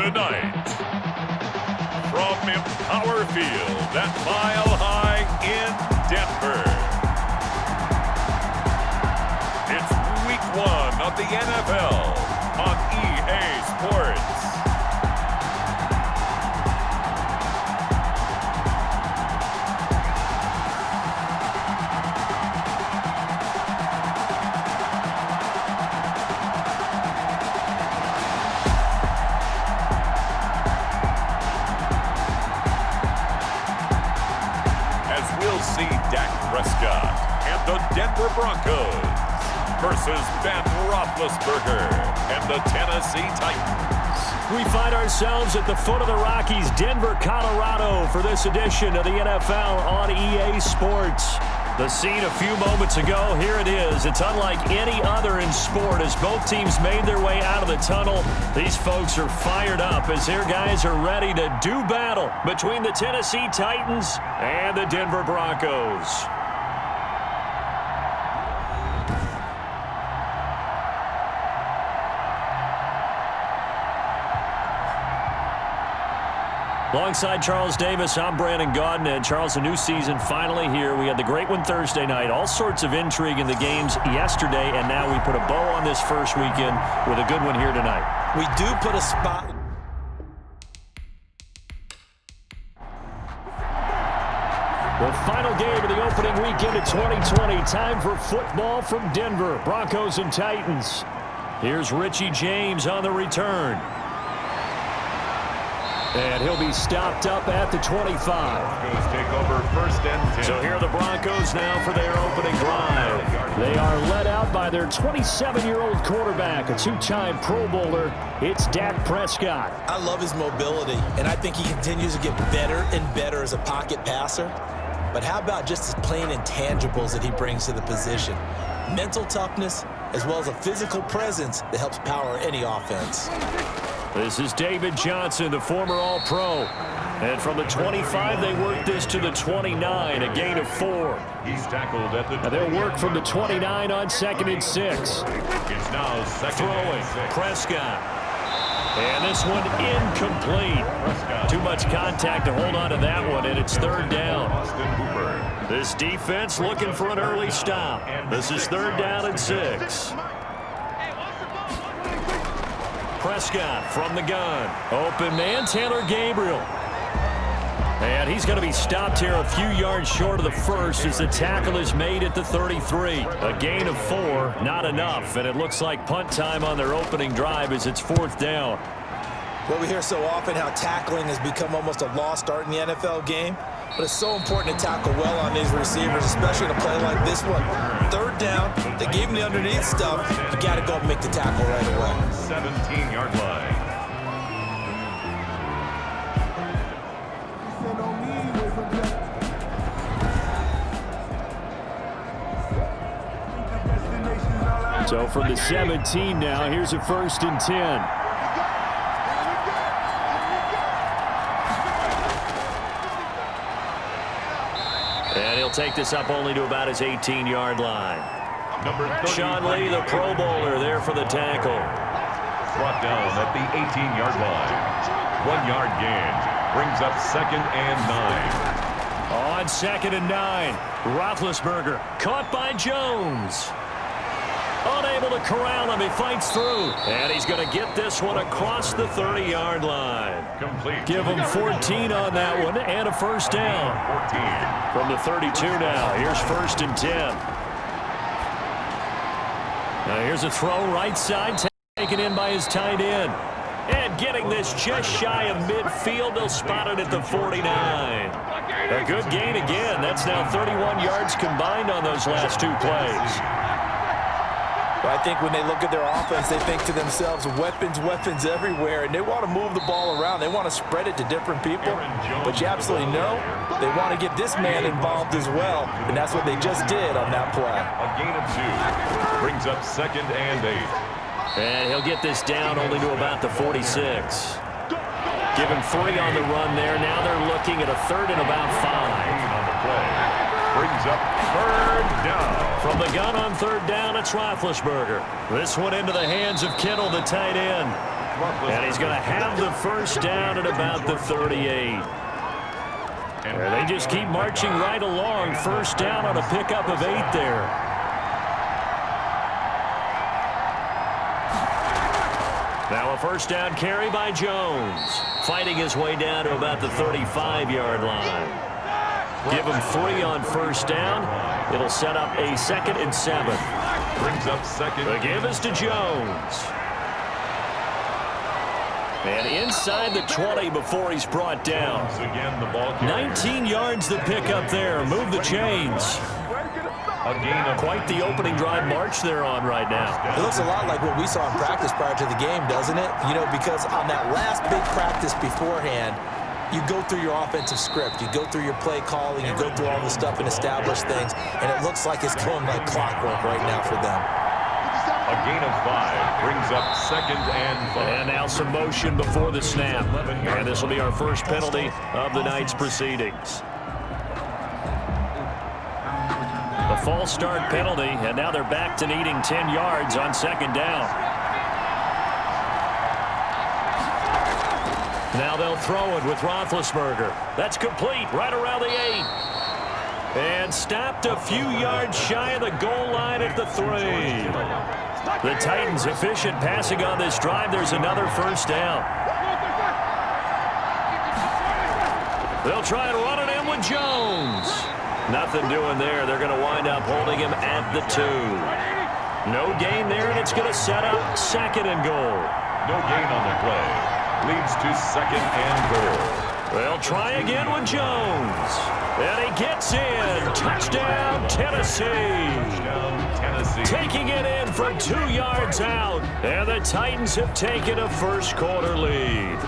tonight, from Empower Field at Mile High in Denver, it's Week 1 of the NFL on EA Sports. See Dak Prescott and the Denver Broncos versus Ben Roethlisberger and the Tennessee Titans. We find ourselves at the foot of the Rockies, Denver, Colorado, for this edition of the NFL on EA Sports. The scene a few moments ago, here it is. It's unlike any other in sport as both teams made their way out of the tunnel. These folks are fired up as their guys are ready to do battle between the Tennessee Titans and the Denver Broncos. Alongside Charles Davis, I'm Brandon Gaudin. And Charles, a new season finally here. We had the great one Thursday night. All sorts of intrigue in the games yesterday, and now we put a bow on this first weekend with a good one here tonight. We do put a spot. The final game of the opening weekend of 2020. Time for football from Denver. Broncos and Titans. Here's Richie James on the return. And he'll be stopped up at the 25. Broncos take over 1st and 10. So here are the Broncos now for their opening drive. They are led out by their 27-year-old quarterback, a two-time Pro Bowler. It's Dak Prescott. I love his mobility, and I think he continues to get better and better as a pocket passer. But how about just his plain intangibles that he brings to the position? Mental toughness, as well as a physical presence that helps power any offense. This is David Johnson, the former All-Pro. And from the 25, they work this to the 29, a gain of 4. He's tackled at the 20. And they'll work from the 29 on 2nd and 6. It's now 2nd Throwing, and 6. Prescott. And this one incomplete. Prescott. Too much contact to hold on to that one, and it's 3rd down. Austin Hooper. This defense looking for an early stop. This is 3rd down and 6. Prescott from the gun. Open man, Taylor Gabriel. And he's going to be stopped here a few yards short of the first as the tackle is made at the 33. A gain of 4, not enough. And it looks like punt time on their opening drive as it's 4th down. Well, we hear so often how tackling has become almost a lost art in the NFL game. But it's so important to tackle well on these receivers, especially in a play like this one. 3rd down, they gave him the underneath stuff. You got to go and make the tackle right away. 17-yard line. So from the 17 now, here's a 1st and 10. And he'll take this up only to about his 18-yard line. Sean Lee, the Pro Bowler, there for the tackle. Brought down at the 18-yard line. 1-yard gain. Brings up 2nd and 9. On 2nd and 9. Roethlisberger caught by Jones. Unable to corral him. He fights through. And he's going to get this one across the 30-yard line. Complete. Give him 14 on that one and a 1st down. 14. From the 32 now. Here's 1st and 10. Now here's a throw right side. Taken in by his tight end. And getting this just shy of midfield. They'll spot it at the 49. A good gain again. That's now 31 yards combined on those last 2 plays. But I think when they look at their offense, they think to themselves, weapons everywhere, and they want to move the ball around. They want to spread it to different people. But you absolutely know they want to get this man involved as well, and that's what they just did on that play. A gain of 2. Brings up 2nd and 8. And he'll get this down only to about the 46. Give him 3 on the run there. Now they're looking at a 3rd and about 5. On the play. Brings up 3rd down. From the gun on 3rd down, it's Roethlisberger. This one into the hands of Kittle, the tight end. And he's going to have the first down at about the 38. And they just keep marching right along. First down on a pickup of 8 there. Now a first down carry by Jones. Fighting his way down to about the 35-yard line. Give him 3 on first down. It'll set up a 2nd and 7. Brings up second. The give is to Jones. And inside the 20 before he's brought down. Again, the ball carrier. 19 yards the pickup there. Move the chains. A gain of Quite the opening drive march they're on right now. It looks a lot like what we saw in practice prior to the game, doesn't it? You know, because on that last big practice beforehand, you go through your offensive script. You go through your play calling. You go through all the stuff and establish things. And it looks like it's going like clockwork right now for them. a gain of 5. Brings up 2nd and 5. And now some motion before the snap. And this will be our first penalty of the night's proceedings. A false start penalty, and now they're back to needing 10 yards on 2nd down. Now they'll throw it with Roethlisberger. That's complete right around the 8. And stopped a few yards shy of the goal line at the 3. The Titans efficient passing on this drive. There's another first down. They'll try and run it in with Jones. Nothing doing there. They're going to wind up holding him at the 2. No gain there, and it's going to set up 2nd and goal. No gain on the play. Leads to 2nd and goal. They'll try again with Jones. And he gets in. Touchdown, Tennessee. Touchdown, Tennessee. Taking it in from 2 yards out. And the Titans have taken a first-quarter lead.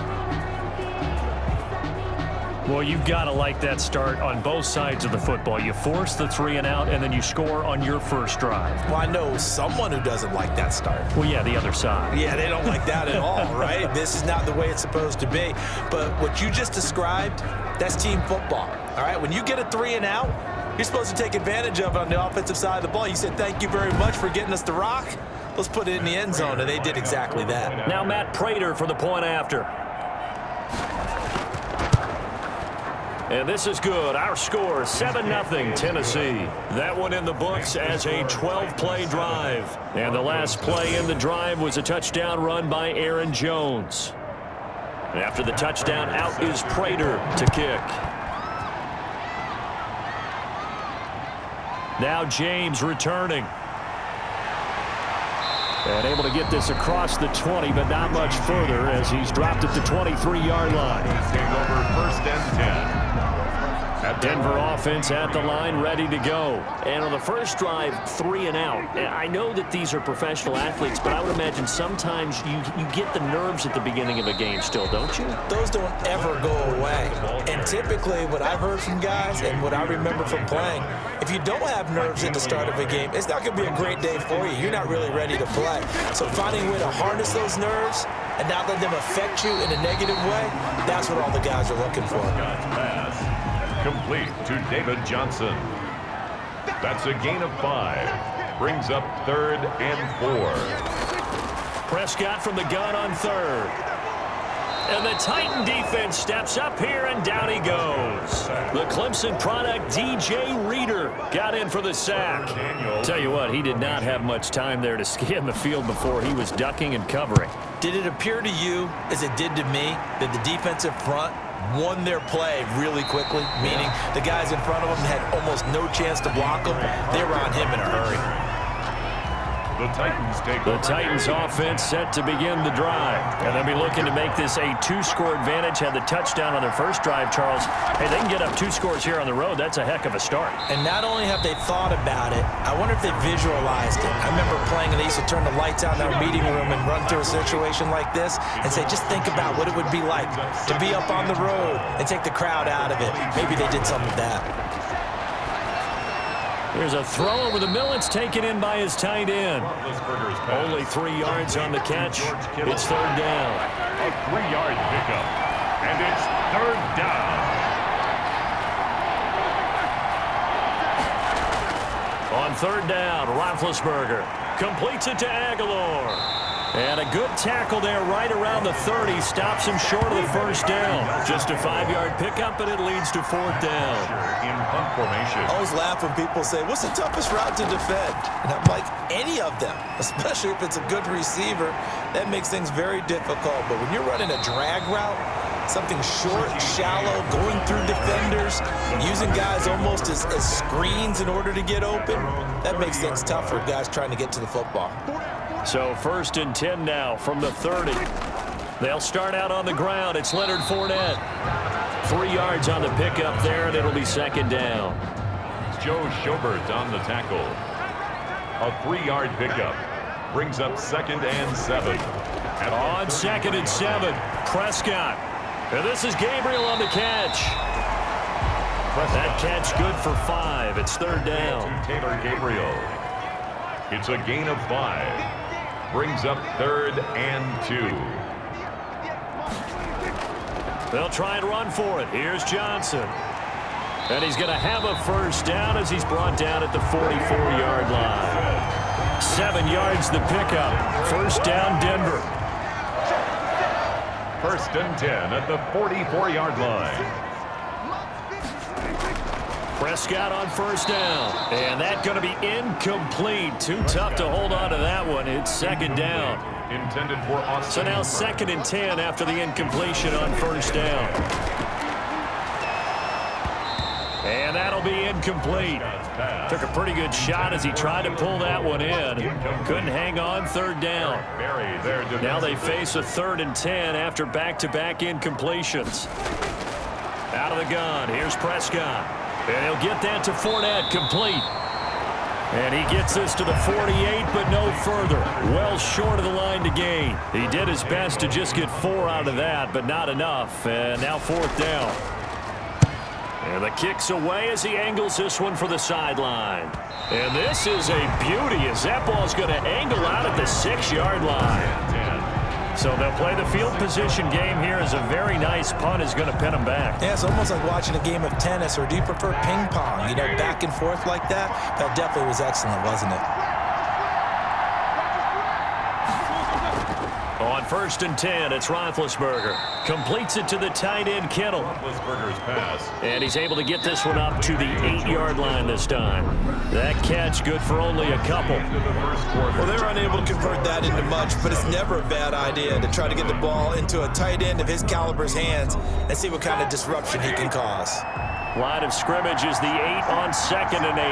Well, you've got to like that start on both sides of the football. You force the 3 and out, and then you score on your first drive. Well, I know someone who doesn't like that start. Well, yeah, the other side. Yeah, they don't like that at all, right? This is not the way it's supposed to be. But what you just described, that's team football, all right? When you get a 3 and out, you're supposed to take advantage of it on the offensive side of the ball. You said, thank you very much for getting us the rock. Let's put it in the end zone, and they did exactly that. Now Matt Prater for the point after. And this is good. Our score, 7-0 Tennessee. That one in the books as a 12-play drive. And the last play in the drive was a touchdown run by Aaron Jones. And after the touchdown, out is Prater to kick. Now James returning. And able to get this across the 20, but not much further as he's dropped at the 23-yard line. Take over 1st and 10. Denver offense at the line, ready to go. And on the first drive, 3 and out. I know that these are professional athletes, but I would imagine sometimes you get the nerves at the beginning of a game still, don't you? Those don't ever go away. And typically what I've heard from guys and what I remember from playing, if you don't have nerves at the start of a game, it's not going to be a great day for you. You're not really ready to play. So finding a way to harness those nerves and not let them affect you in a negative way, that's what all the guys are looking for. Complete to David Johnson. That's a gain of 5. Brings up 3rd and 4. Prescott from the gun on 3rd. And the Titan defense steps up here, and down he goes. The Clemson product, DJ Reader, got in for the sack. Tell you what, he did not have much time there to scan the field before he was ducking and covering. Did it appear to you, as it did to me, that the defensive front won their play really quickly, meaning the guys in front of them had almost no chance to block them? They were on him in a hurry. The Titans take The Titans offense set to begin the drive. And they'll be looking to make this a 2-score advantage. Had the touchdown on their first drive, Charles. Hey, they can get up 2 scores here on the road. That's a heck of a start. And not only have they thought about it, I wonder if they visualized it. I remember playing and they used to turn the lights out in our meeting room and run through a situation like this and say, just think about what it would be like to be up on the road and take the crowd out of it. Maybe they did some of that. Here's a throw over the middle. It's taken in by his tight end. Only 3 yards on the catch. It's 3rd down. A 3-yard pickup. And it's 3rd down. On 3rd down, Roethlisberger completes it to Aguilar. And a good tackle there right around the 30. Stops him short of the first down. Just a 5-yard pickup, and it leads to 4th down. In punt formation. I always laugh when people say, what's the toughest route to defend? And I'm like, any of them, especially if it's a good receiver. That makes things very difficult. But when you're running a drag route, something short, shallow, going through defenders, using guys almost as screens in order to get open, that makes things tough for guys trying to get to the football. So 1st and 10 now from the 30. They'll start out on the ground. It's Leonard Fournette. 3 yards on the pickup there, and it'll be 2nd down. Joe Schobert on the tackle. A 3-yard pickup. Brings up 2nd and 7. On 2nd and 7, Prescott. And this is Gabriel on the catch. That catch good for 5. It's 3rd down. Taylor Gabriel. It's a gain of 5. Brings up 3rd and 2. They'll try and run for it. Here's Johnson. And he's going to have a 1st down as he's brought down at the 44-yard line. 7 yards the pickup. 1st down, Denver. 1st and 10 at the 44-yard line. Prescott on 1st down. And that's going to be incomplete. Too tough to hold on to that one. It's 2nd down. Intended for Austin. So now 2nd and 10 after the incompletion on 1st down. And that'll be incomplete. Took a pretty good shot as he tried to pull that one in. Couldn't hang on. 3rd down. Now they face a 3rd and 10 after back-to-back incompletions. Out of the gun. Here's Prescott. And he'll get that to Fournette, complete. And he gets this to the 48, but no further. Well short of the line to gain. He did his best to just get 4 out of that, but not enough. And now 4th down. And the kick's away as he angles this one for the sideline. And this is a beauty as that ball's going to angle out at the 6-yard line. So they'll play the field position game here as a very nice punt is going to pin them back. Yeah, it's almost like watching a game of tennis, or do you prefer ping pong? You know, back and forth like that? That definitely was excellent, wasn't it? On 1st and 10, it's Roethlisberger. Completes it to the tight end, Kittle. Roethlisberger's pass. And he's able to get this one up to the 8-yard line this time. That catch good for only a couple. Well, they were unable to convert that into much, but it's never a bad idea to try to get the ball into a tight end of his caliber's hands and see what kind of disruption he can cause. Line of scrimmage is the 8 on 2nd and 8.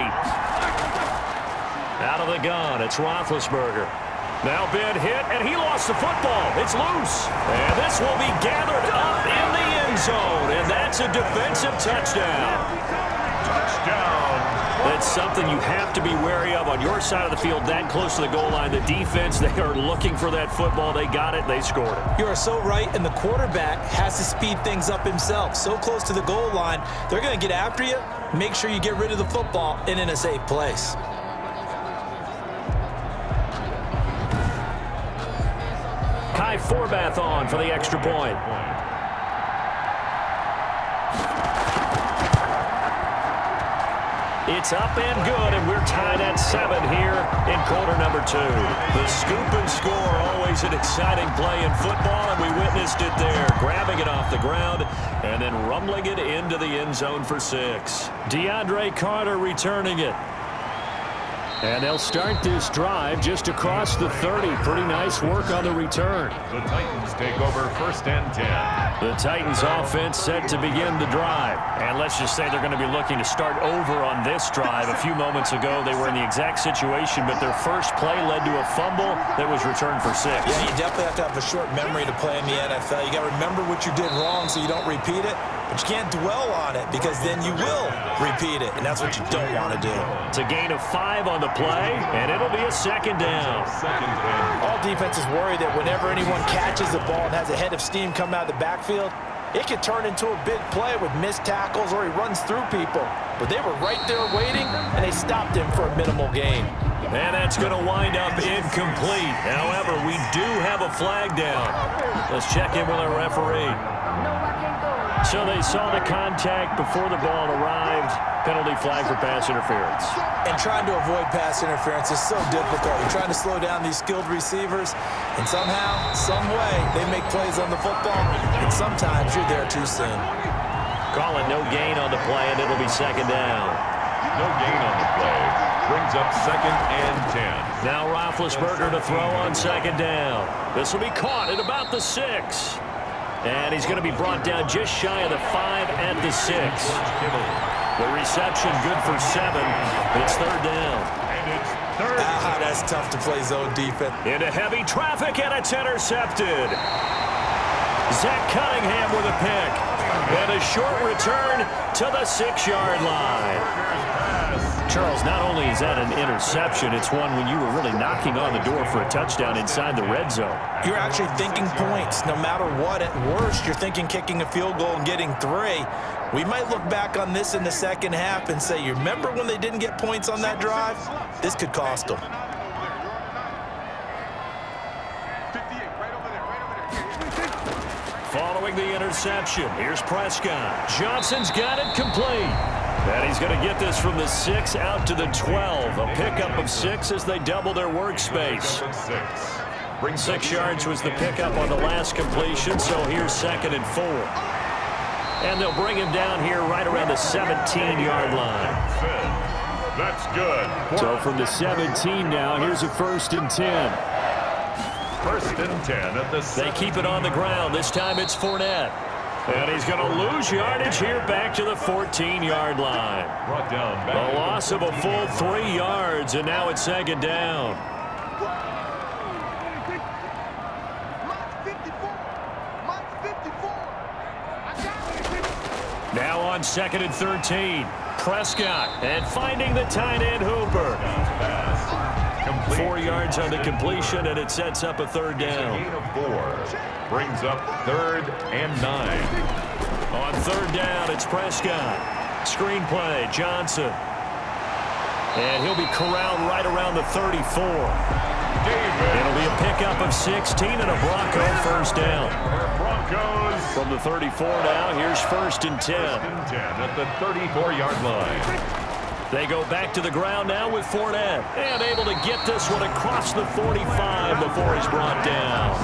Out of the gun, it's Roethlisberger. Now Ben hit, and he lost the football. It's loose. And this will be gathered up in the end zone, and that's a defensive touchdown. Touchdown. That's something you have to be wary of on your side of the field that close to the goal line. The defense, they are looking for that football. They got it. They scored it. You are so right, and the quarterback has to speed things up himself. So close to the goal line, they're going to get after you. Make sure you get rid of the football and in a safe place. Kai Forbath on for the extra point. It's up and good, and we're tied at 7 here in quarter number 2. The scoop and score, always an exciting play in football, and we witnessed it there, grabbing it off the ground and then rumbling it into the end zone for 6. DeAndre Carter returning it. And they'll start this drive just across the 30. Pretty nice work on the return. The Titans take over 1st and 10. The Titans offense set to begin the drive. And let's just say they're going to be looking to start over on this drive. A few moments ago, they were in the exact situation, but their first play led to a fumble that was returned for 6. Yeah, you definitely have to have a short memory to play in the NFL. You got to remember what you did wrong so you don't repeat it. But you can't dwell on it because then you will repeat it, and that's what you don't want to do. It's a gain of 5 on the play, and it'll be a 2nd down. All defenses worry that whenever anyone catches the ball and has a head of steam come out of the backfield, it could turn into a big play with missed tackles or he runs through people. But they were right there waiting, and they stopped him for a minimal gain. And that's going to wind up incomplete. However, we do have a flag down. Let's check in with our referee. So they saw the contact before the ball arrived. Penalty flag for pass interference. And trying to avoid pass interference is so difficult. You're trying to slow down these skilled receivers, and somehow, some way, they make plays on the football, and sometimes you're there too soon. Call it no gain on the play, and it'll be second down. No gain on the play. Brings up second and 10. Now Roethlisberger to throw on second down. This will be caught at about the 6. And he's going to be brought down just shy of the 5 at the 6. The reception good for 7. It's third down. And it's third. That's tough to play zone defense. Into heavy traffic, and it's intercepted. Zach Cunningham with a pick. And a short return to the 6-yard line. Charles, not only is that an interception, it's one when you were really knocking on the door for a touchdown inside the red zone. You're actually thinking points. No matter what, at worst, you're thinking kicking a field goal and getting 3. We might look back on this in the second half and say, you remember when they didn't get points on that drive? This could cost them. Following the interception, here's Prescott. Johnson's got it complete. And he's going to get this from the 6 out to the 12. A pickup of 6 as they double their workspace. 6 yards was the pickup on the last completion, so here's second and 4. And they'll bring him down here right around the 17-yard line. That's good. So from the 17 now, here's a first and 10. First and 10 at the 17. They keep it on the ground. This time it's Fournette. And he's going to lose yardage here back to the 14-yard line. Brought down back. A loss of a full 3 yards, and now it's second down. Now on second and 13. Prescott, and finding the tight end Hooper. 4 yards on the completion, and it sets up a third down. Gain of 4. Brings up third and 9. On third down, it's Prescott. Screen play, Johnson. And he'll be corralled right around the 34. It'll be a pickup of 16 and a Bronco first down. Broncos. From the 34 now, here's first and 10. First and 10 at the 34-yard line. They go back to the ground now with Fournette. And able to get this one across the 45 before he's brought down.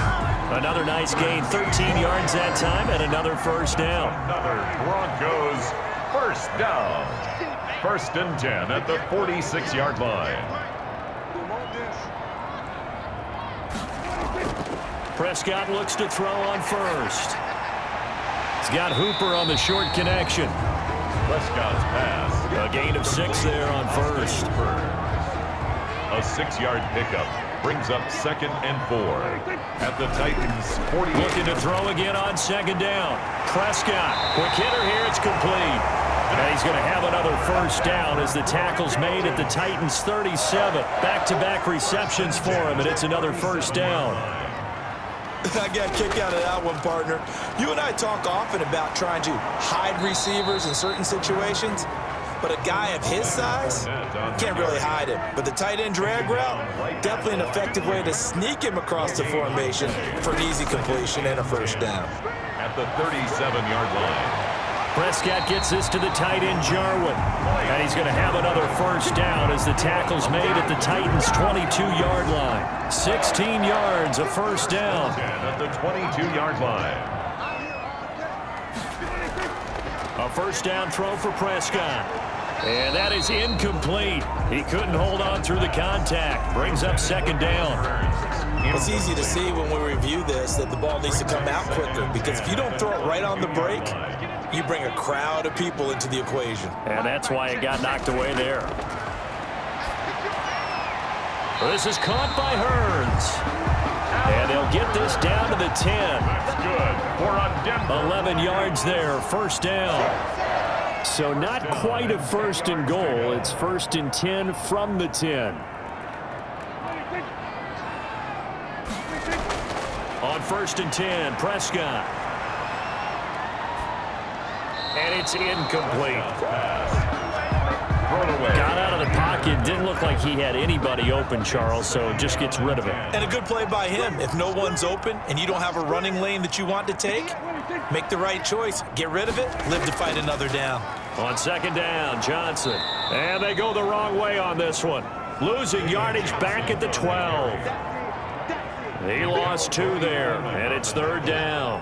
Another nice gain, 13 yards that time, and another first down. Another Broncos first down. First and 10 at the 46-yard line. Prescott looks to throw on first. He's got Hooper on the short connection. Prescott's pass. A gain of 6 there on first. A 6-yard pickup brings up second and 4 at the Titans' 48. Looking to throw again on second down. Prescott, quick hitter here, it's complete. And he's going to have another first down as the tackle's made at the Titans' 37. Back-to-back receptions for him, and it's another first down. I got a kick out of that one, partner. You and I talk often about trying to hide receivers in certain situations, but a guy of his size can't really hide him. But the tight end drag route, definitely an effective way to sneak him across the formation for an easy completion and a first down. At the 37-yard line. Prescott gets this to the tight end, Jarwin. And he's going to have another first down as the tackle's made at the Titans' 22-yard line. 16 yards, a first down. At the 22-yard line. A first down throw for Prescott. And that is incomplete. He couldn't hold on through the contact. Brings up second down. It's easy to see when we review this that the ball needs to come out quicker, because if you don't throw it right on the break, you bring a crowd of people into the equation. And that's why it got knocked away there. This is caught by Hearns. And they'll get this down to the 10. That's good for a Denver. 11 yards there, first down. So not quite a first and goal. It's first and 10 from the 10. On first and 10, Prescott. And it's incomplete. Got out of the pocket. Didn't look like he had anybody open, Charles, so just gets rid of it. And a good play by him. If no one's open and you don't have a running lane that you want to take, Make the right choice. Get rid of it. Live to fight another down. On second down, Johnson. And they go the wrong way on this one. Losing yardage back at the 12. He lost 2 there, and it's third down.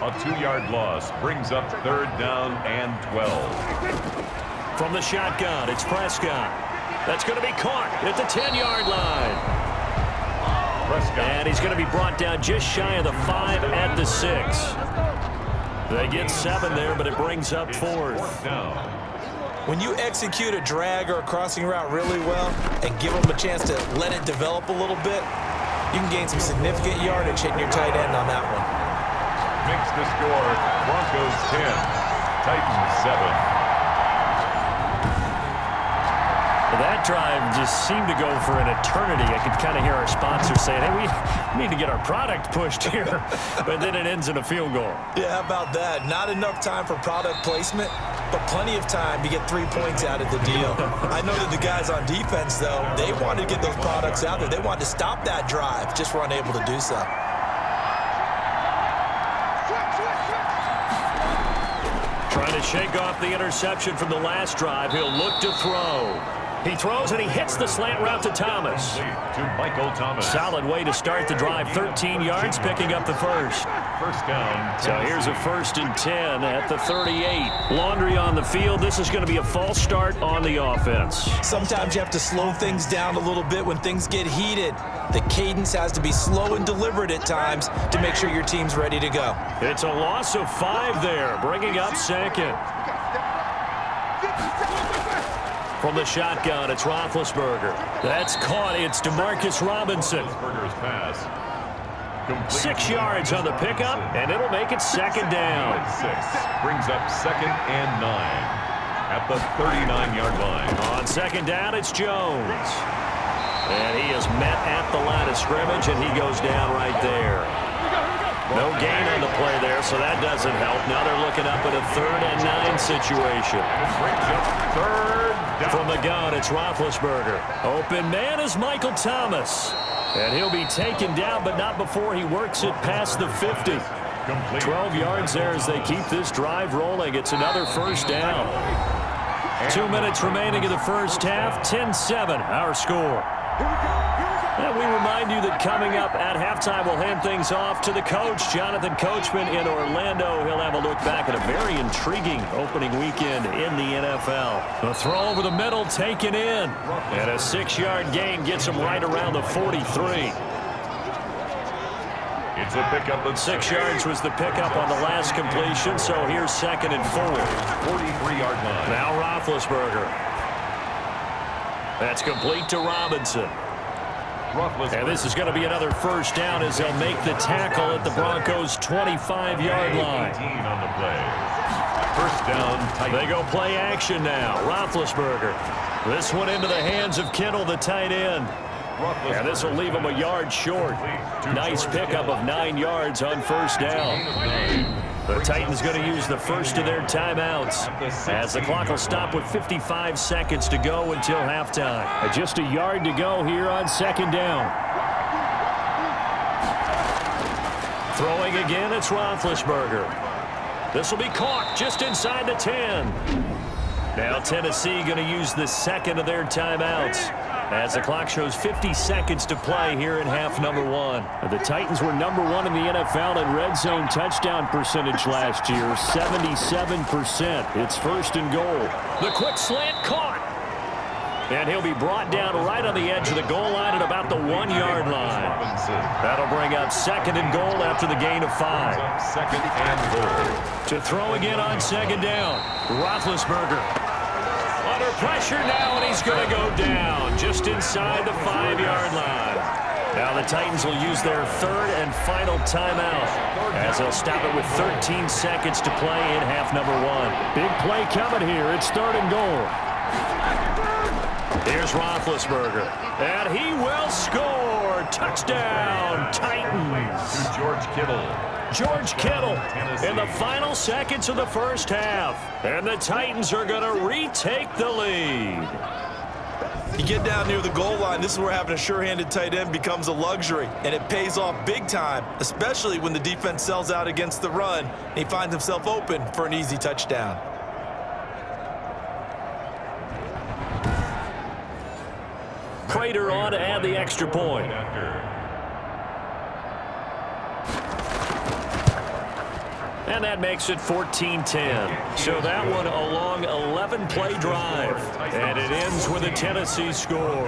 A 2-yard loss brings up third down and 12. From the shotgun, it's Prescott. That's going to be caught at the 10-yard line. Prescott. And he's going to be brought down just shy of the 5 at the 6. They get 7 there, but it brings up fourth down. When you execute a drag or a crossing route really well and give them a chance to let it develop a little bit, you can gain some significant yardage hitting your tight end on that one. Makes the score Broncos 10, Titans 7. That drive just seemed to go for an eternity. I could kind of hear our sponsor saying, hey, we need to get our product pushed here. But then it ends in a field goal. Yeah, how about that? Not enough time for product placement, but plenty of time to get 3 points out of the deal. I know that the guys on defense, though, they wanted to get those products out there. They wanted to stop that drive, just were unable to do so. Trying to shake off the interception from the last drive. He'll look to throw. He throws and he hits the slant route to Thomas. To Michael Thomas. Solid way to start the drive. 13 yards, picking up the first. First down. So here's a 1st and 10 at the 38. Laundry on the field. This is going to be a false start on the offense. Sometimes you have to slow things down a little bit when things get heated. The cadence has to be slow and deliberate at times to make sure your team's ready to go. It's a loss of 5 there, bringing up second. From the shotgun, it's Roethlisberger. That's caught. It's Demarcus Robinson. Roethlisberger's pass. 6 yards on the pickup, and it'll make it second down. 6 brings up second and 9 at the 39-yard line. On second down, it's Jones. And he is met at the line of scrimmage, and he goes down right there. No gain on the play there, so that doesn't help. Now they're looking up at a 3rd and 9 situation. Brings up third down. From the gun, it's Roethlisberger. Open man is Michael Thomas. And he'll be taken down, but not before he works it past the 50. 12 yards there as they keep this drive rolling. It's another first down. 2 minutes remaining in the first half. 10-7, our score. And we remind you that coming up at halftime, we'll hand things off to the coach, Jonathan Coachman in Orlando. He'll have a look back at a very intriguing opening weekend in the NFL. The throw over the middle taken in. And a 6-yard gain gets him right around the 43. It's a pickup of 6 yards was the pickup on the last completion, so here's 2nd and 4. 43-yard line. Now Roethlisberger. That's complete to Robinson. And this is going to be another first down as they'll make the tackle at the Broncos' 25-yard line. 18 on the play. First down. Tight. They go play action now. Roethlisberger. This one into the hands of Kittle, the tight end. And this will leave him a yard short. Nice pickup of 9 yards on first down. The Titans going to use the first of their timeouts as the clock will stop with 55 seconds to go until halftime. Just a yard to go here on second down. Throwing again, it's Roethlisberger. This will be caught just inside the 10. Now Tennessee going to use the second of their timeouts as the clock shows 50 seconds to play here in half number 1. The Titans were number 1 in the NFL in red zone touchdown percentage last year, 77%. It's 1st and goal. The quick slant caught. And he'll be brought down right on the edge of the goal line at about the 1-yard line. That'll bring up 2nd and goal after the gain of 5. 2nd and goal. To throw again on second down. Roethlisberger. Under pressure now, and he's going to go down just inside the 5-yard line. Now the Titans will use their 3rd and final timeout as they'll stop it with 13 seconds to play in half number 1. Big play coming here. It's 3rd and goal. Here's Roethlisberger, and he will score. Touchdown, Titans. To George Kittle. George Kittle in the final seconds of the first half. And the Titans are going to retake the lead. You get down near the goal line, this is where having a sure-handed tight end becomes a luxury, and it pays off big time, especially when the defense sells out against the run, and he finds himself open for an easy touchdown. Prater on to add the extra point. And that makes it 14-10. So that one a long 11-play drive. And it ends with a Tennessee score.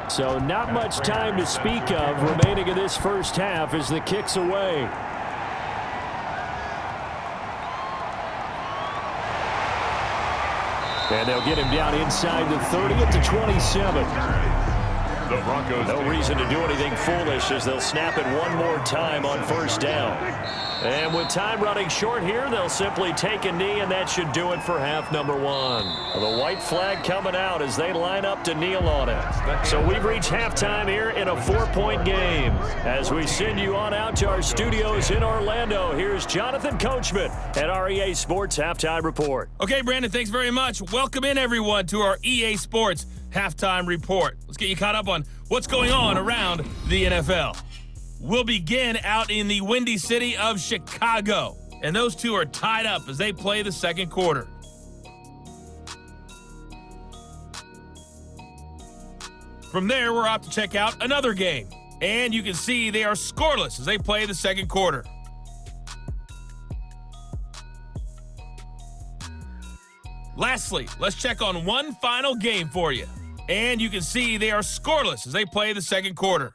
So not much time to speak of remaining in this first half as the kick's away. And they'll get him down inside the 30 at the 27. The Broncos. No reason to do anything foolish as they'll snap it one more time on first down. And with time running short here, they'll simply take a knee, and that should do it for half number one. The white flag coming out as they line up to kneel on it. So we've reached halftime here in a 4-point game. As we send you on out to our studios in Orlando, here's Jonathan Coachman at our EA Sports Halftime Report. Okay, Brandon, thanks very much. Welcome in, everyone, to our EA Sports Halftime Report. Let's get you caught up on what's going on around the NFL. We'll begin out in the windy city of Chicago, and those two are tied up as they play the second quarter. From there, we're off to check out another game, and you can see they are scoreless as they play the second quarter. Lastly, let's check on one final game for you. And you can see they are scoreless as they play the second quarter.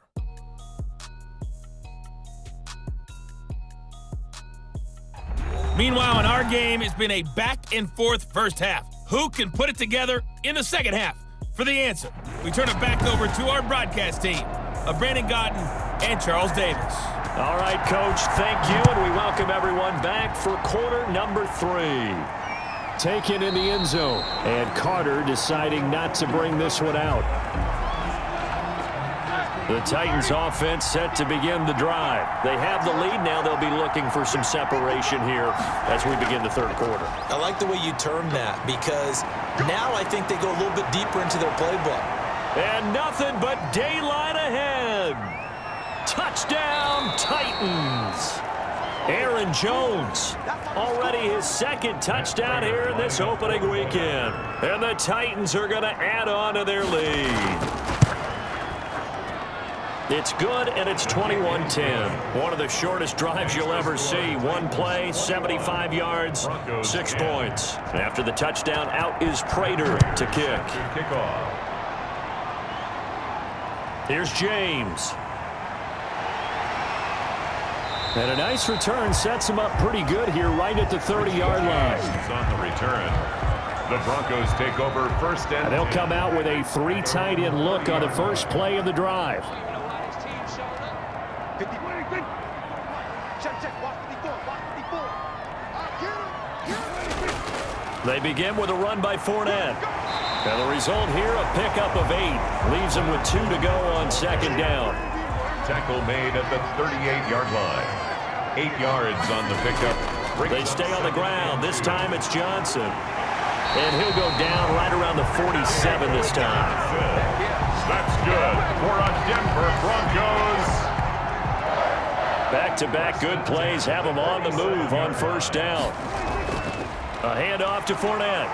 Meanwhile, in our game, it's been a back-and-forth first half. Who can put it together in the second half? For the answer, we turn it back over to our broadcast team of Brandon Godden and Charles Davis. All right, Coach, thank you, and we welcome everyone back for quarter number 3. Taken in the end zone, and Carter deciding not to bring this one out. The Titans offense set to begin the drive. They have the lead now. They'll be looking for some separation here as we begin the third quarter. I like the way you term that because now I think they go a little bit deeper into their playbook. And nothing but daylight ahead. Touchdown, Titans. Aaron Jones, already his second touchdown here in this opening weekend. And the Titans are going to add on to their lead. It's good, and it's 21-10. One of the shortest drives you'll ever see. One play, 75 yards, 6 points. After the touchdown, out is Prater to kick. Here's James. And a nice return sets him up pretty good here right at the 30-yard line. On the return, the Broncos take over first and they'll come out with a 3 tight end look on the first play of the drive. They begin with a run by Fournette. And the result here, a pickup of 8. Leaves him with 2 to go on second down. Tackle made at the 38-yard line. 8 yards on the pickup. They stay on the ground. This time it's Johnson. And he'll go down right around the 47 this time. That's good for a Denver Broncos. Back-to-back good plays have him on the move on first down. A handoff to Fournette.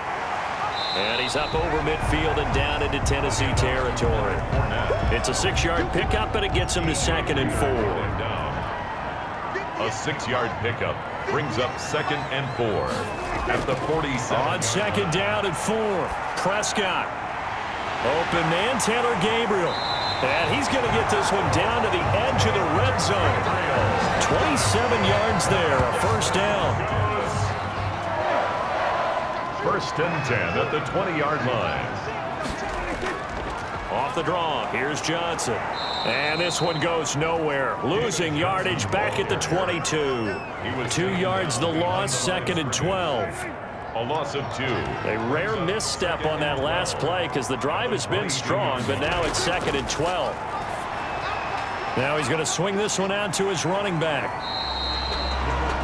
And he's up over midfield and down into Tennessee territory. It's a 6-yard pickup, and it gets him to 2nd and 4. A 6-yard pickup brings up 2nd and 4 at the 47. On second down and 4, Prescott. Open man, Taylor Gabriel. And he's going to get this one down to the edge of the red zone. 27 yards there, a first down. 1st and 10 at the 20-yard line. Off the draw, here's Johnson. And this one goes nowhere. Losing yardage back at the 22. 2 yards the loss, 2nd and 12. A loss of 2. A rare misstep on that last play because the drive has been strong, but now it's 2nd and 12. Now he's going to swing this one out to his running back.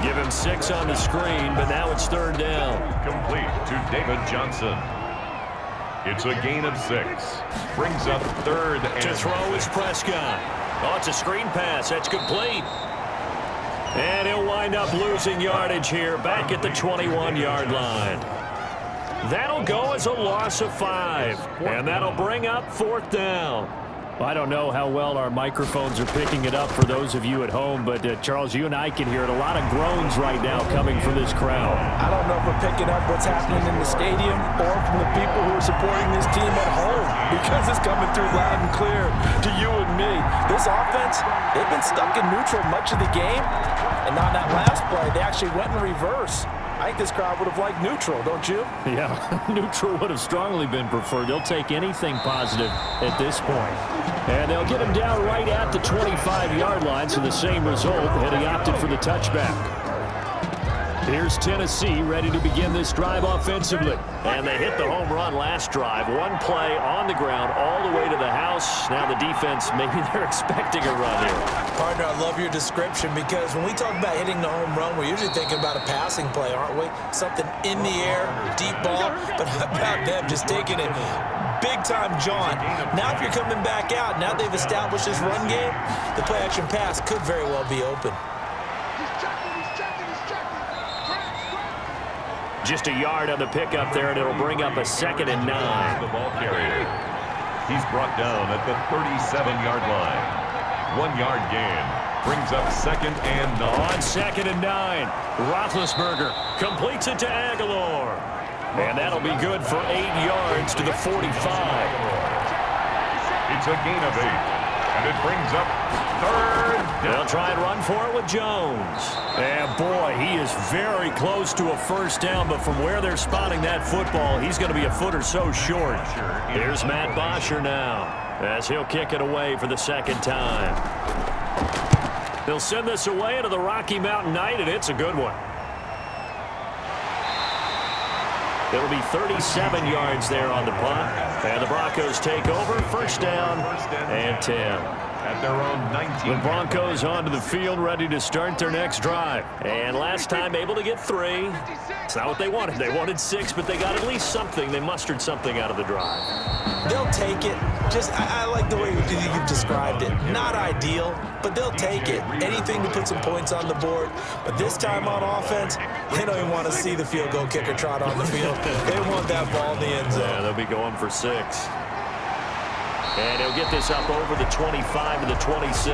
Give him 6 on the screen, but now it's 3rd down. Complete to David Johnson. It's a gain of 6. Brings up third and to throw is Prescott. Oh, it's a screen pass. That's complete. And he'll wind up losing yardage here back at the 21-yard line. That'll go as a loss of 5. And that'll bring up 4th down. I don't know how well our microphones are picking it up for those of you at home, but Charles, you and I can hear it. A lot of groans right now coming from this crowd. I don't know if we're picking up what's happening in the stadium or from the people who are supporting this team at home, because it's coming through loud and clear to you and me. This offense, they've been stuck in neutral much of the game, and on that last play, they actually went in reverse. I think this crowd would have liked neutral, don't you? Yeah, neutral would have strongly been preferred. They'll take anything positive at this point. And they'll get him down right at the 25-yard line, so the same result had he opted for the touchback. Here's Tennessee ready to begin this drive offensively. And they hit the home run last drive. One play on the ground all the way to the house. Now the defense, maybe they're expecting a run here. Partner, I love your description, because when we talk about hitting the home run, we're usually thinking about a passing play, aren't we? Something in the air, deep ball. But how about them just taking it big-time jaunt? Now if you're coming back out, now they've established this run game, the play-action pass could very well be open. Just a yard on the pickup there, and it'll bring up a 2nd and 9. The ball carrier. He's brought down at the 37-yard line. 1-yard gain. Brings up 2nd and 9. On 2nd and 9, Roethlisberger completes it to Aguilar. And that'll be good for 8 yards to the 45. It's a gain of 8. And it brings up 3rd down. They'll try and run for it with Jones. And boy, he is very close to a 1st down, but from where they're spotting that football, he's going to be a foot or so short. Here's Matt Bosher now, as he'll kick it away for the 2nd time. They'll send this away into the Rocky Mountain Night, and it's a good one. It'll be 37 yards there on the punt. And the Broncos take over. 1st down and 10. At their own 19. The Broncos onto the field, ready to start their next drive. And last time able to get 3. It's not what they wanted. They wanted 6, but they got at least something. They mustered something out of the drive. They'll take it. I like the way you've described it. Not ideal, but they'll take it. Anything to put some points on the board. But this time on offense, they don't even want to see the field goal kicker trot on the field. They want that ball in the end zone. Yeah, they'll be going for 6. And he'll get this up over the 25 to the 26.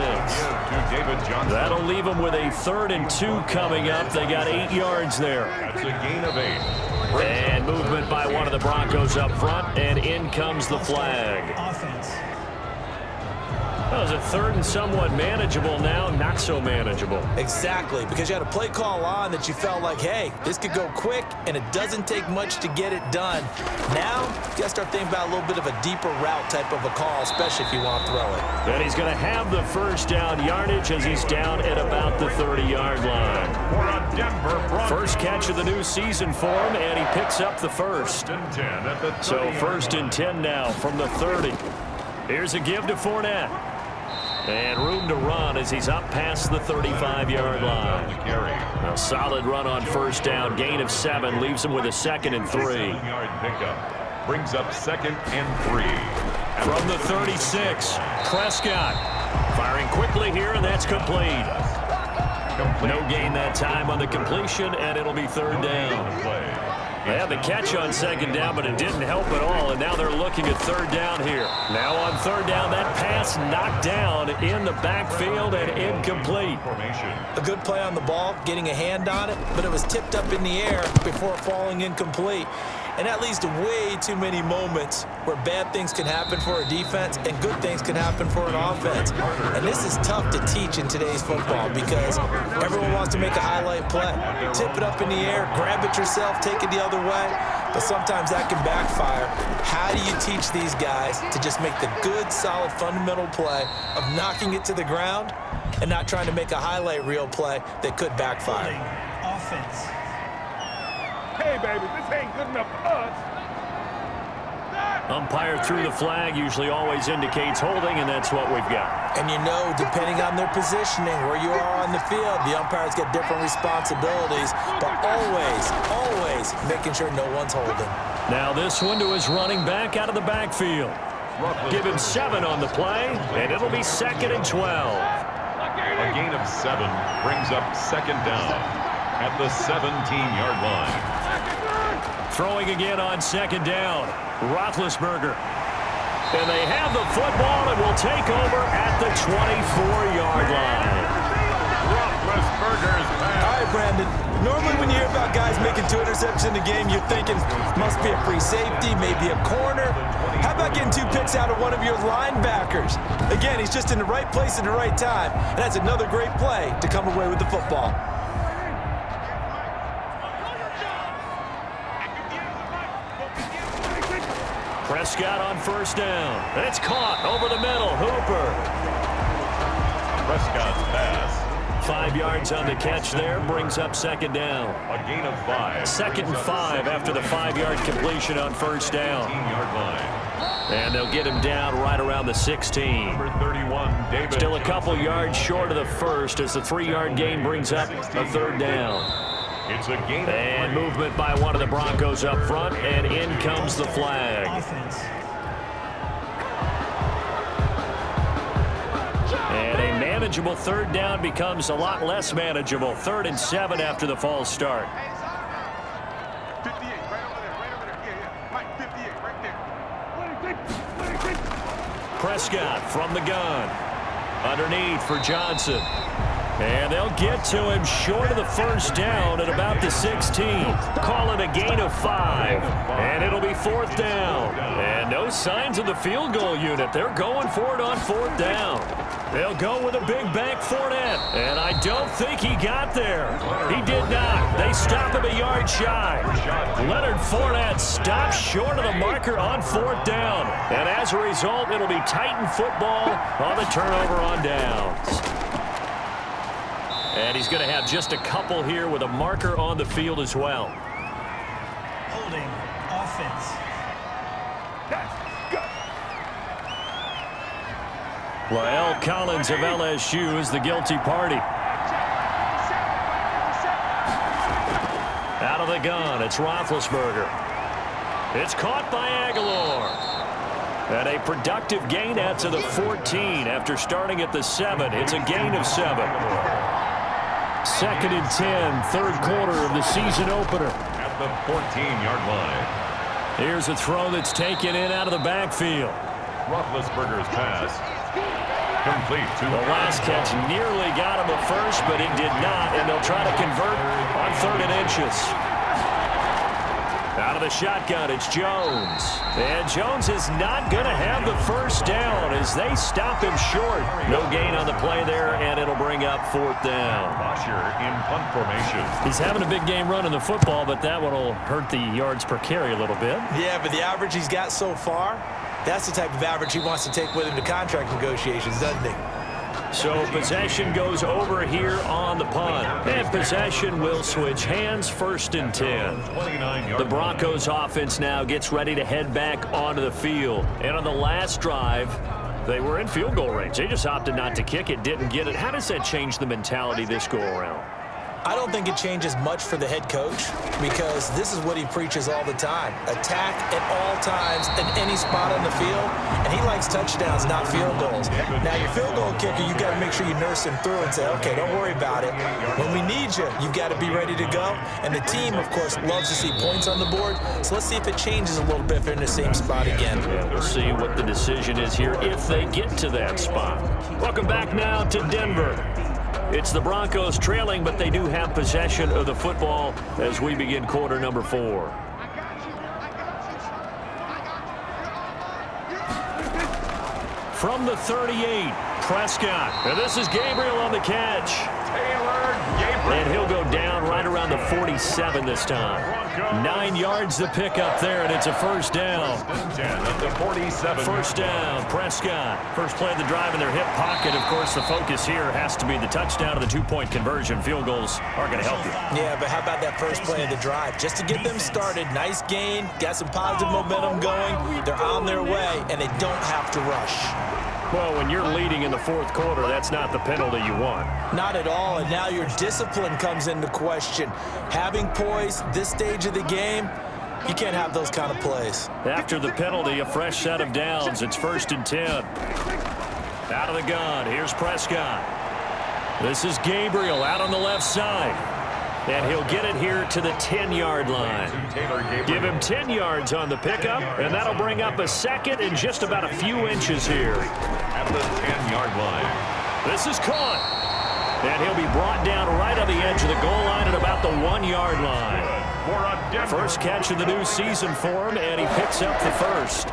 That'll leave them with a 3rd and 2 coming up. They got 8 yards there. That's a gain of 8. And movement by one of the Broncos up front, and in comes the flag. That was a 3rd and somewhat manageable, now not so manageable. Exactly, because you had a play call on that you felt like, hey, this could go quick, and it doesn't take much to get it done. Now, you got to start thinking about a little bit of a deeper route type of a call, especially if you want to throw it. And he's going to have the 1st down yardage as he's down at about the 30-yard line. First catch of the new season for him, and he picks up the 1st. So 1st and 10 now from the 30. Here's a give to Fournette. And room to run as he's up past the 35-yard line. A solid run on 1st down. Gain of 7 leaves him with a 2nd and 3. 7-yard pickup. Brings up 2nd and 3. From the 36, Prescott firing quickly here, and that's complete. No gain that time on the completion, and it'll be 3rd down. They had the catch on 2nd down, but it didn't help at all, and now they're looking at 3rd down here. Now on 3rd down, that pass knocked down in the backfield and incomplete. A good play on the ball, getting a hand on it, but it was tipped up in the air before falling incomplete. And that leads to way too many moments where bad things can happen for a defense and good things can happen for an offense. And this is tough to teach in today's football because everyone wants to make a highlight play. Tip it up in the air, grab it yourself, take it the other way. But sometimes that can backfire. How do you teach these guys to just make the good, solid, fundamental play of knocking it to the ground and not trying to make a highlight reel play that could backfire? Offense. Hey, baby, this ain't good enough for us. Umpire threw the flag, usually always indicates holding, and that's what we've got. And you know, depending on their positioning, where you are on the field, the umpires get different responsibilities, but always making sure no one's holding. Now this one to his running back out of the backfield. Give him 7 on the play, and it'll be 2nd and 12. A gain of 7 brings up 2nd down at the 17-yard line. Throwing again on 2nd down. Roethlisberger. And they have the football and will take over at the 24-yard line. Roethlisberger's pass. All right, Brandon. Normally when you hear about guys making 2 interceptions in the game, you're thinking must be a free safety, maybe a corner. How about getting 2 picks out of one of your linebackers? Again, he's just in the right place at the right time. And that's another great play to come away with the football. Prescott on 1st down. It's caught over the middle. Hooper. Prescott's pass. 5 yards on the catch there, brings up 2nd down. A gain of 5. 2nd and 5 after the 5-yard completion on 1st down. 18-yard line. And they'll get him down right around the 16. Number 31, David. Still a couple yards short of the first as the 3-yard gain brings up a 3rd down. It's a gain. And movement by one of the Broncos up front, and in comes the flag. And a manageable 3rd down becomes a lot less manageable. 3rd and 7 after the false start. 58, right over there. Yeah. Mike, 58, right there. Prescott from the gun. Underneath for Johnson. And they'll get to him short of the 1st down at about the 16. Call it a gain of 5. And it'll be 4th down. And no signs of the field goal unit. They're going for it on 4th down. They'll go with a big bank Fournette. And I don't think he got there. He did not. They stop him a yard shy. Leonard Fournette stops short of the marker on 4th down. And as a result, it'll be Titan football on the turnover on downs. And he's going to have just a couple here with a marker on the field as well. Holding offense. Lael Collins of LSU is the guilty party. Out of the gun, it's Roethlisberger. It's caught by Aguilar. And a productive gain out to the 14 after starting at the 7. It's a gain of 7. 2nd and 10, 3rd quarter of the season opener. At the 14-yard line. Here's a throw that's taken in out of the backfield. Roethlisberger's pass. Complete to The last catch nearly got him a first, but it did not, and they'll try to convert on 3rd and inches. Out of the shotgun, it's Jones. And Jones is not going to have the 1st down as they stop him short. No gain on the play there, and it'll bring up 4th down. Bosher in punt formation. He's having a big game running the football, but that one will hurt the yards per carry a little bit. Yeah, but the average he's got so far, that's the type of average he wants to take with him to contract negotiations, doesn't he? So possession goes over here on the punt. And possession will switch hands, 1st and 10. The Broncos offense now gets ready to head back onto the field. And on the last drive, they were in field goal range. They just opted not to kick it, didn't get it. How does that change the mentality this go around? I don't think it changes much for the head coach because this is what he preaches all the time. Attack at all times in any spot on the field, and he likes touchdowns, not field goals. Now, your field goal kicker, you've got to make sure you nurse him through and say, okay, don't worry about it. When we need you, you've got to be ready to go. And the team, of course, loves to see points on the board, so let's see if it changes a little bit if they're in the same spot again. Yeah, we'll see what the decision is here if they get to that spot. Welcome back now to Denver. It's the Broncos trailing, but they do have possession of the football as we begin quarter number 4. From the 38, Prescott. And this is Gabriel on the catch. And he'll go down right around the 47 this time. 9 yards to pick up there, and it's a 1st down. At the 47. 1st down, Prescott. First play of the drive in their hip pocket. Of course, the focus here has to be the touchdown and the 2-point conversion. Field goals are going to help you. Yeah, but how about that first play of the drive? Just to get them started, nice gain, got some positive momentum going. They're on their way, and they don't have to rush. Well, when you're leading in the 4th quarter, that's not the penalty you want. Not at all, and now your discipline comes into question. Having poise this stage of the game, You can't have those kind of plays. After the penalty, a fresh set of downs. It's 1st and 10. Out of the gun, here's Prescott. This is Gabriel out on the left side. And he'll get it here to the 10-yard line. Give him 10 yards on the pickup, and that'll bring up a second and just about a few inches here. At the 10-yard line. This is caught. And he'll be brought down right on the edge of the goal line at about the 1-yard line. First catch of the new season for him, and he picks up the first.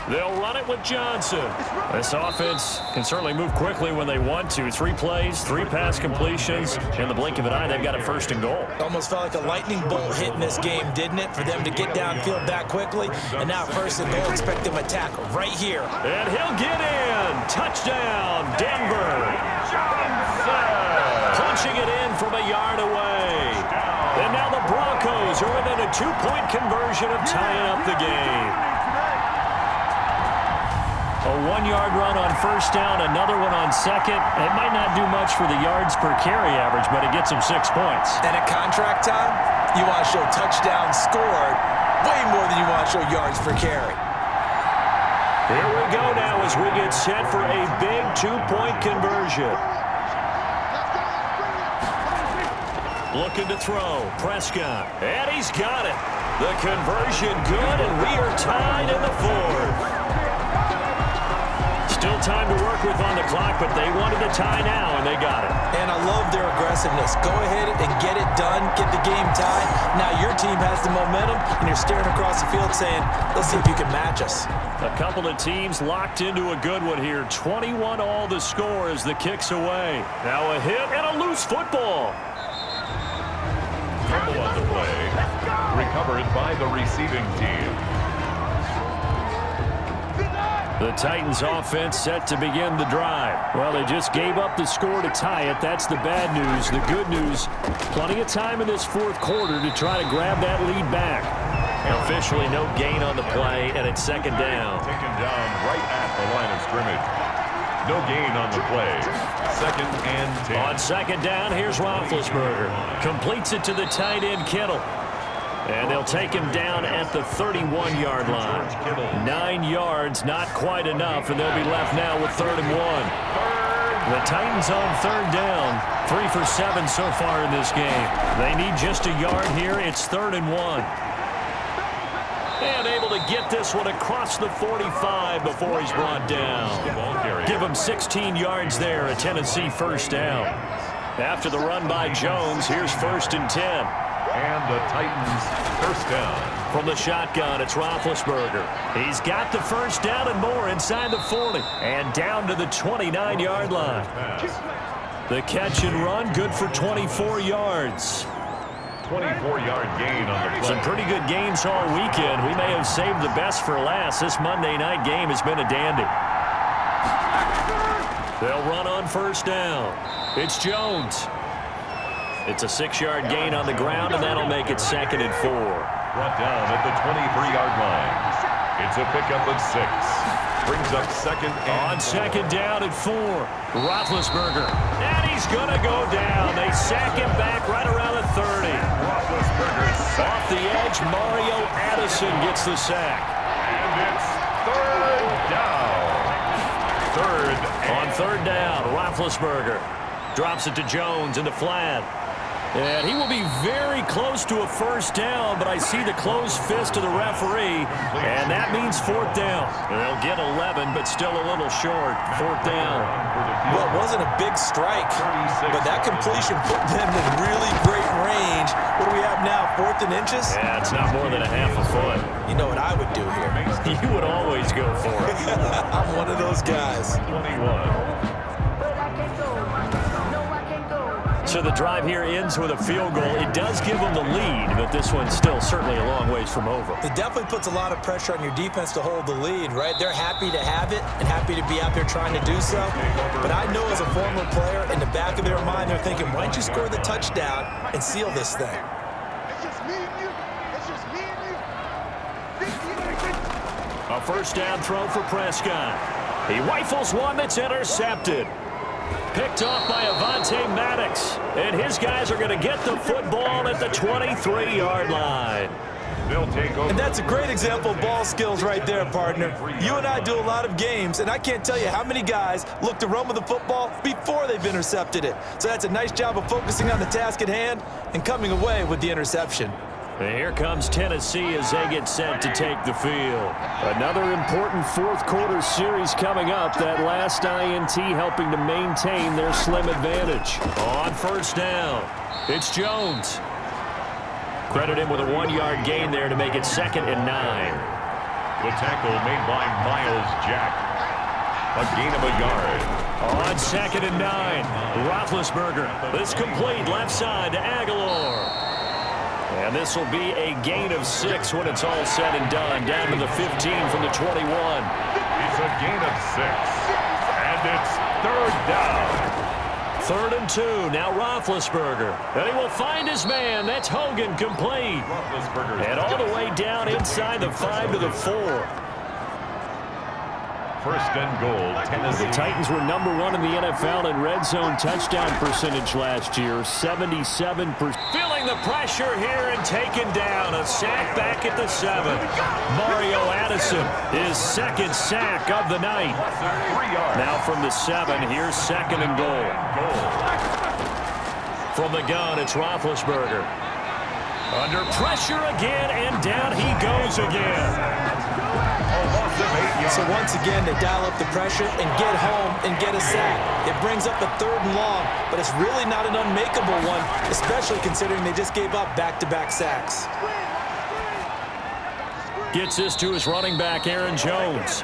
They'll run it with Johnson. This offense can certainly move quickly when they want to. 3 plays, 3 pass completions. In the blink of an eye, they've got a 1st and goal. Almost felt like a lightning bolt hit in this game, didn't it? For them to get downfield back quickly. And now 1st and goal, expect them to attack right here. And he'll get in. Touchdown, Denver. Punching it in from a yard away. And now the Broncos are within a 2-point conversion of tying up the game. A 1-yard run on 1st down, another one on 2nd. It might not do much for the yards per carry average, but it gets them 6 points. And at contract time, you want to show touchdowns scored way more than you want to show yards per carry. Here we go now as we get set for a big 2-point conversion. Looking to throw, Prescott, and he's got it. The conversion good, and we are tied in the 4th. Still time to work with on the clock, but they wanted to tie now, and they got it. And I love their aggressiveness. Go ahead and get it done, get the game tied. Now your team has the momentum, and you're staring across the field saying, let's see if you can match us. A couple of teams locked into a good one here. 21-all the score as the kick's away. Now a hit and a loose football. Fumble on the play. Recovered by the receiving team. The Titans offense set to begin the drive. Well, they just gave up the score to tie it. That's the bad news. The good news, plenty of time in this 4th quarter to try to grab that lead back. Officially no gain on the play, and it's 2nd down. Taken down right at the line of scrimmage. No gain on the play. 2nd and 10. On 2nd down, here's Roethlisberger. Completes it to the tight end, Kittle. And they'll take him down at the 31-yard line. 9 yards, not quite enough, and they'll be left now with 3rd and 1. The Titans on 3rd down. 3 for 7 so far in this game. They need just a yard here. It's 3rd and 1. And able to get this one across the 45 before he's brought down. Give him 16 yards there, a Tennessee 1st down. After the run by Jones, here's 1st and 10. And the Titans 1st down. From the shotgun, it's Roethlisberger. He's got the 1st down and more inside the 40. And down to the 29-yard line. The catch and run, good for 24 yards. 24-yard gain on the play. Some pretty good games all weekend. We may have saved the best for last. This Monday night game has been a dandy. They'll run on 1st down. It's Jones. It's a 6-yard gain on the ground, and that'll make it 2nd and 4. Brought down at the 23-yard line. It's a pickup of 6. Brings up 2nd and on 2nd down at 4. Roethlisberger. And he's going to go down. They sack him back right around the 30. Off the edge, Mario Addison gets the sack. And it's 3rd down. 3rd. On 3rd down, Roethlisberger drops it to Jones in the flat. And he will be very close to a 1st down, but I see the closed fist of the referee, and that means 4th down. They'll get 11, but still a little short. 4th down. Well, it wasn't a big strike, but that completion put them in really great range. What do we have now, 4th and inches? Yeah, it's not more than a half a foot. You know what I would do here? You would always go for it. I'm one of those guys. 21. So the drive here ends with a field goal. It does give them the lead, but this one's still certainly a long ways from over. It definitely puts a lot of pressure on your defense to hold the lead, right? They're happy to have it and happy to be out there trying to do so. But I know as a former player, in the back of their mind, they're thinking, why don't you score the touchdown and seal this thing? It's just me and you. It's just me and you. A 1st down throw for Prescott. He rifles one that's intercepted. Picked off by Avonte Maddox. And his guys are going to get the football at the 23-yard line. They'll take over. And that's a great example of ball skills right there, partner. You and I do a lot of games, and I can't tell you how many guys look to run with the football before they've intercepted it. So that's a nice job of focusing on the task at hand and coming away with the interception. And here comes Tennessee as they get set to take the field. Another important fourth-quarter series coming up. That last INT helping to maintain their slim advantage. On first down, it's Jones. Credit him with a 1-yard gain there to make it 2nd and 9. The tackle made by Miles Jack. A gain of a yard. On 2nd and 9, Roethlisberger. This complete left side to Aguilar. And this will be a gain of 6 when it's all said and done. Down to the 15 from the 21. It's a gain of 6. And it's 3rd down. 3rd and 2. Now Roethlisberger. And he will find his man. That's Hogan complete. And all the way down inside the 5 to the 4. 1st and goal, Tennessee. The Titans were number 1 in the NFL in red zone touchdown percentage last year, 77%. Feeling the pressure here and taken down. A sack back at the 7. Mario Addison, his 2nd sack of the night. Now from the 7, here's 2nd and goal. From the gun, it's Roethlisberger. Under pressure again, and down he goes again. So once again, they dial up the pressure and get home and get a sack. It brings up a 3rd and long, but it's really not an unmakeable one, especially considering they just gave up back-to-back sacks. Gets this to his running back, Aaron Jones.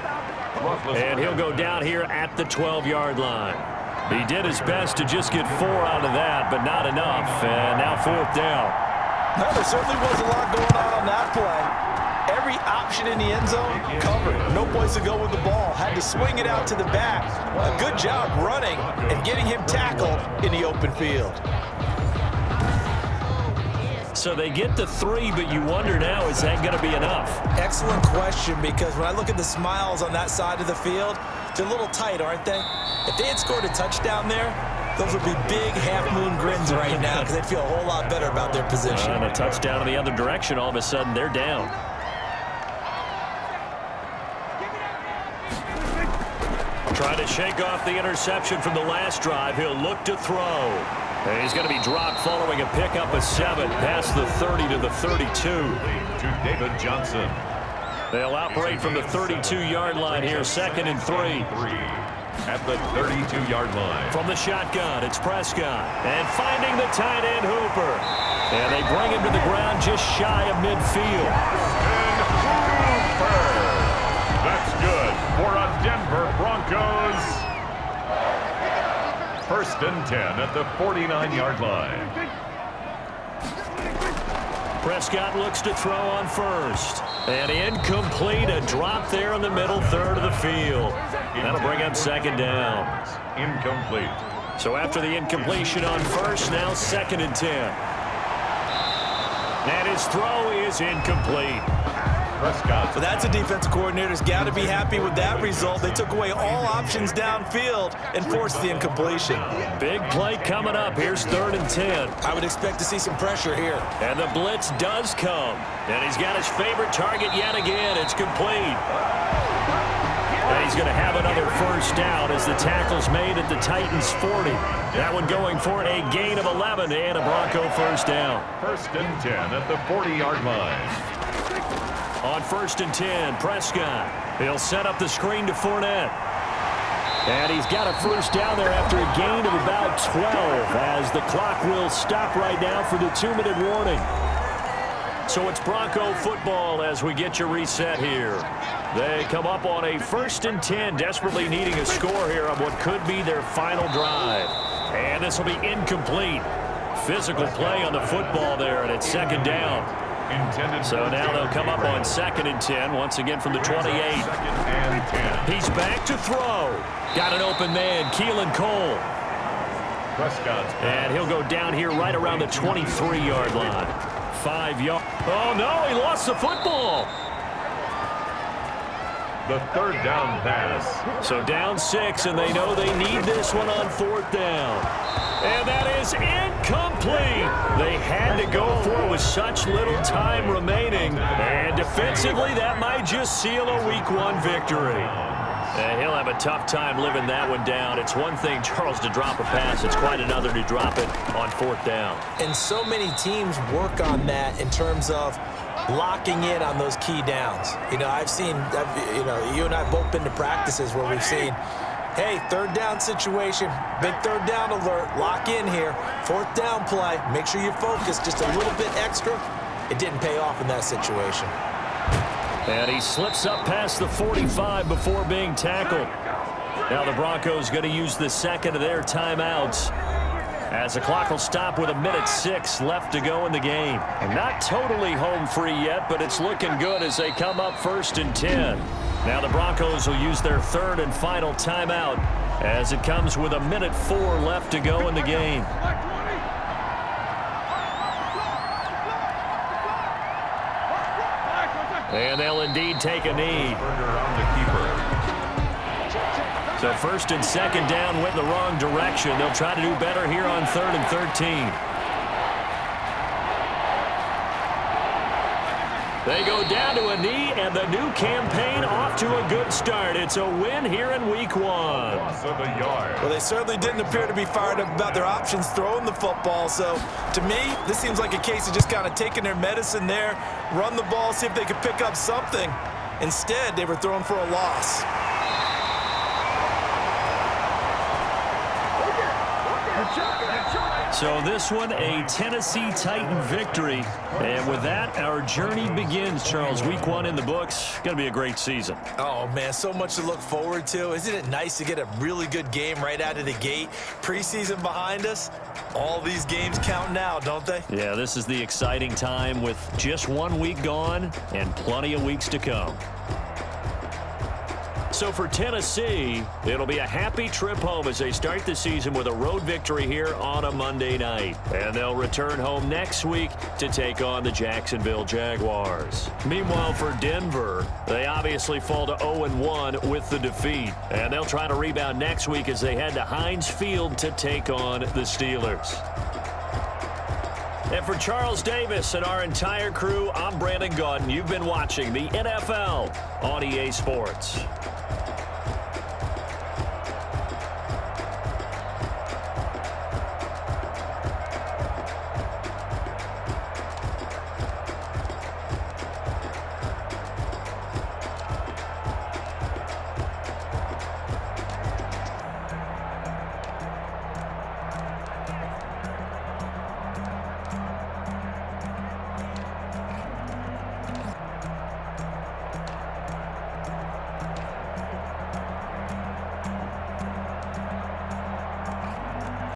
And he'll go down here at the 12-yard line. He did his best to just get 4 out of that, but not enough. And now 4th down. No, there certainly was a lot going on that play. Every option in the end zone covered. No place to go with the ball. Had to swing it out to the back. A good job running and getting him tackled in the open field. So they get the 3, but you wonder now, is that going to be enough? Excellent question, because when I look at the smiles on that side of the field, they're a little tight, aren't they? If they had scored a touchdown there, those would be big half-moon grins right now because they'd feel a whole lot better about their position. And a touchdown in the other direction, all of a sudden they're down. Trying to shake off the interception from the last drive. He'll look to throw. And he's going to be dropped following a pickup of 7 past the 30 to the 32. To David Johnson. They'll operate from the 32-yard line here, 2nd and 3. At the 32-yard line. From the shotgun, it's Prescott. And finding the tight end, Hooper. And they bring him to the ground just shy of midfield. And Hooper. That's good for a Denver Broncos. 1st and 10 at the 49-yard line. Prescott looks to throw on first. And incomplete, a drop there in the middle third of the field. That'll bring up 2nd down. Incomplete. So after the incompletion on first, now 2nd and 10. And his throw is incomplete. Prescott. So that's a defensive coordinator's got to be happy with that result. They took away all options downfield and forced the incompletion. Big play coming up. Here's 3rd and 10. I would expect to see some pressure here. And the blitz does come. And he's got his favorite target yet again. It's complete. And he's going to have another 1st down as the tackle's made at the Titans' 40. That one going for a gain of 11 and a Bronco 1st down. 1st and 10 at the 40-yard line. On 1st and 10, Prescott. He'll set up the screen to Fournette. And he's got a 1st down there after a gain of about 12 as the clock will stop right now for the 2-minute warning. So it's Bronco football as we get your reset here. They come up on a 1st and 10, desperately needing a score here on what could be their final drive. And this will be incomplete. Physical play on the football there, and it's 2nd down. So now they'll come up on 2nd and 10, once again from the 28. 2nd and 10. He's back to throw. Got an open man, Keelan Cole. Prescott's and he'll go down here right around the 23-yard line. 5 yards. Oh, no, he lost the football. The third down pass. So down 6, and they know they need this one on 4th down. And that is incomplete. They had to go for it with such little time remaining. And defensively, that might just seal a Week 1 victory. And he'll have a tough time living that one down. It's one thing, Charles, to drop a pass. It's quite another to drop it on 4th down. And so many teams work on that in terms of locking in on those key downs. You know, you and I have both been to practices where we've seen, hey, 3rd down situation, big 3rd down alert, lock in here, 4th down play, make sure you focus just a little bit extra. It didn't pay off in that situation. And he slips up past the 45 before being tackled. Now the Broncos going to use the second of their timeouts, as the clock will stop with 1:06 left to go in the game. And not totally home free yet, but it's looking good as they come up 1st and 10. Now the Broncos will use their 3rd and final timeout as it comes with 1:04 left to go in the game. And they'll indeed take a knee. So 1st and 2nd down went in the wrong direction. They'll try to do better here on 3rd and 13. They go down to a knee, and the new campaign off to a good start. It's a win here in Week 1. Well, they certainly didn't appear to be fired up about their options throwing the football. So, to me, this seems like a case of just kind of taking their medicine there, run the ball, see if they could pick up something. Instead, they were throwing for a loss. So this one, a Tennessee Titan victory. And with that, our journey begins, Charles. Week 1 in the books. Going to be a great season. Oh, man, so much to look forward to. Isn't it nice to get a really good game right out of the gate? Preseason behind us. All these games count now, don't they? Yeah, this is the exciting time with just 1 week gone and plenty of weeks to come. So for Tennessee, it'll be a happy trip home as they start the season with a road victory here on a Monday night. And they'll return home next week to take on the Jacksonville Jaguars. Meanwhile, for Denver, they obviously fall to 0-1 with the defeat. And they'll try to rebound next week as they head to Heinz Field to take on the Steelers. And for Charles Davis and our entire crew, I'm Brandon Gaudin. You've been watching the NFL on EA Sports.